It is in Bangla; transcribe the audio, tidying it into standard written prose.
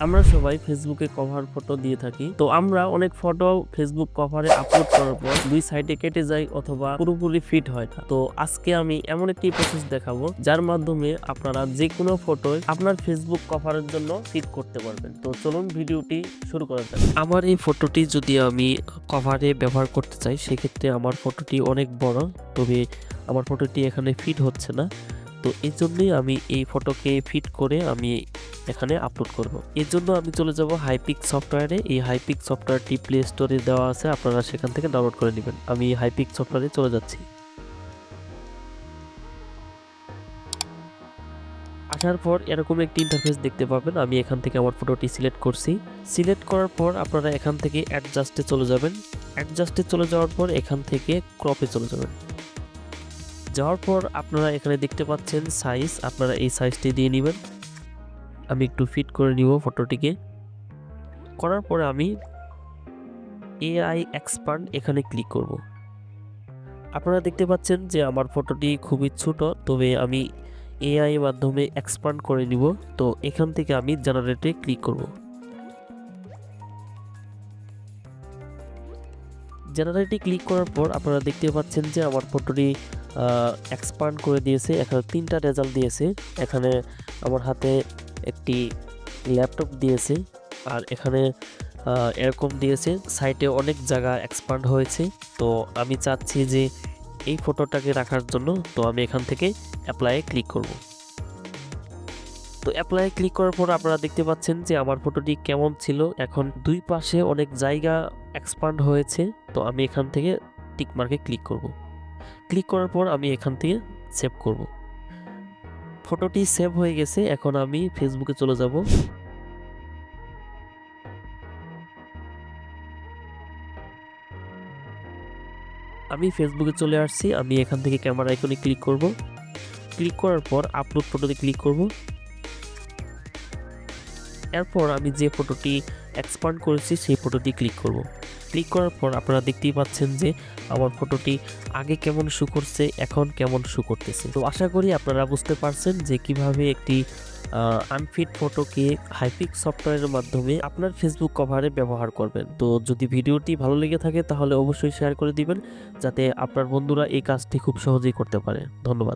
আমরা সবাই ফেসবুকে কভার ফটো দিয়ে থাকি। তো আমরা অনেক ফটো ফেসবুক কভারে আপলোড করার পর দুই সাইডে কেটে যায় অথবা পুরোপুরি ফিট হয় না। তো আজকে আমি এমন একটি প্রসেস দেখাবো যার মাধ্যমে আপনারা যে কোনো ফটোয় আপনার ফেসবুক কভারের জন্য ফিট করতে পারবেন। তো চলুন ভিডিওটি শুরু করা যাক। আমার এই ফটোটি যদি আমি কভারে ব্যবহার করতে চাই সেক্ষেত্রে আমার ফটোটি অনেক বড়, তবে আমার ফটোটি এখানে ফিট হচ্ছে না। তো এই জন্যই আমি এই ফটোকে ফিট করে আমি এখানে আপলোড করব। এর জন্য আমি চলে যাব হাইপিক সফটওয়্যারে। এই হাইপিক সফটওয়্যারটি প্লে স্টোরে দেওয়া আছে, আপনারা সেখান থেকে ডাউনলোড করে নেবেন। আমি হাইপিক সফটওয়্যারে চলে যাচ্ছি। আসার পর এরকম একটি ইন্টারফেস দেখতে পাবেন। আমি এখান থেকে আমার ফটোটি সিলেক্ট করছি। সিলেক্ট করার পর আপনারা এখান থেকে অ্যাডজাস্টে চলে যাবেন। অ্যাডজাস্টে চলে যাওয়ার পর এখান থেকে ক্রপে চলে যাবেন। যাওয়ার পর আপনারা এখানে দেখতে পাচ্ছেন সাইজ, আপনারা এই সাইজটি দিয়ে নেবেন। আমি একটু ফিট করে নিব ফটোটিকে। করার পরে আমি এআই এক্সপান্ড এখানে ক্লিক করব। আপনারা দেখতে পাচ্ছেন যে আমার ফটোটি খুবই ছোট, তবে আমি এআই এর মাধ্যমে এক্সপান্ড করে নিব। তো এখান থেকে আমি জেনারেটে ক্লিক করব। জেনারেটে ক্লিক করার পর আপনারা দেখতে পাচ্ছেন যে আমার ফটোটি এক্সপান্ড করে দিয়েছে। এখানে 3টা রেজাল্ট দিয়েছে। এখানে আমার হাতে একটি ল্যাপটপ দিয়েছে, আর এখানে এরকম দিয়েছে। সাইটে অনেক জায়গা এক্সপান্ড হয়েছে। তো আমি চাচ্ছি যে এই ফটোটাকে রাখার জন্য, তো আমি এখান থেকে অ্যাপ্লাইয়ে ক্লিক করব। তো অ্যাপ্লাইয়ে ক্লিক করার পর আপনারা দেখতে পাচ্ছেন যে আমার ফটোটি কেমন ছিল। এখন দুই পাশে অনেক জায়গা এক্সপান্ড হয়েছে। তো আমি এখান থেকে টিক মার্কে ক্লিক করব। ক্লিক করার পর আমি এখান থেকে সেভ করব। ফটোটি সেভ হয়ে গেছে। এখন আমি ফেসবুকে চলে যাব। আমি ফেসবুকে চলে আসছি। আমি এখান থেকে ক্যামেরা আইকনে ক্লিক করব। ক্লিক করার পর আপলোড ফটোতে ক্লিক করব। এরপর আমি যে ফটোটি এক্সপান্ড করেছি সেই ফটোটি ক্লিক করব। ক্লিক করার পর আপনারা দেখতেই পাচ্ছেন যে আমার ফটোটি আগে কেমন শো করছে, এখন কেমন শো করতেছে। তো আশা করি আপনারা বুঝতে পারছেন যে কিভাবে একটি আনফিট ফটোকে হাইপিক সফটওয়্যারের মাধ্যমে আপনার ফেসবুক কভারে ব্যবহার করবেন। তো যদি ভিডিওটি ভালো লেগে থাকে তাহলে অবশ্যই শেয়ার করে দিবেন, যাতে আপনার বন্ধুরা এই কাজটি খুব সহজেই করতে পারে। ধন্যবাদ।